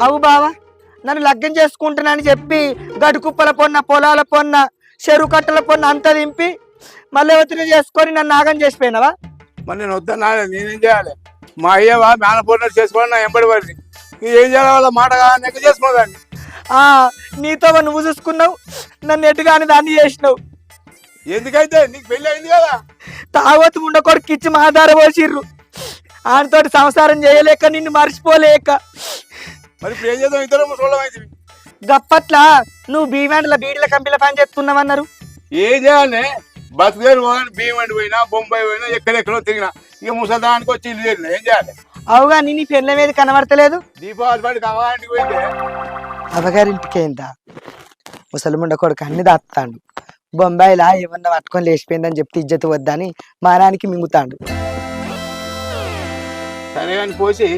అవు బావా, నన్ను లగ్గం చేసుకుంటున్నానని చెప్పి గడుకుప్పల పొన్న, పొలాల పొన్న, చెరువు కట్టల పొన్న అంతా దింపి మళ్ళీ ఒత్తిడి చేసుకొని నన్ను నాగం చేసిపోయినావా? మరి నేను వద్దన్నా నేనేం చేయాలి? మా అయ్యవా మేనపూర్ణ చేసుకోవాలి నా ఎంబడి వాడిని. ఏం చేయాలి? వాళ్ళ మాట నెక్క చేసుకోదాన్ని. నీతో నువ్వు చూసుకున్నావు, నన్ను ఎటుగాని దాన్ని చేసినావు. ఎందుకైతే నీకు పెళ్లి అయింది కదా. తాగొత్తు ఉండకొడుకు ఇచ్చి మాదార పోసిర్రు. ఆయనతోటి సంసారం చేయలేక నిన్ను మర్చిపోలేక. మరి ఇప్పుడు ఏం చేద్దాం? ఇద్దరు ముసలి గప్పట్లా నువ్వు బీవాండ్ల బీడీల కంపెనీల పని చేస్తున్నావన్నారు. ఏం చేయాలి? బతుకేరు భీమండి పోయినా, బొంబాయి పోయినా, ఎక్కడెక్కడో తిరిగినా. ఇక ముసలిదానికి వచ్చి ఇల్లు చేరిన ఏం చేయాలి? అవుగా నీ పెళ్ళ మీద కనబడతలేదు. దీపావళి పాటికి అమ్మగారింటికి పోయింది. అవ్వగారింటికి ఏందా? ముసలిముండ కొడుకు అన్ని దాస్తాడు. బొంబాయిలా ఏమన్నా పట్టుకొని లేచిపోయిందని చెప్తే ఇజ్జత్ వద్దని మానానికి మింగుతాడు. సరే కానీ పోసి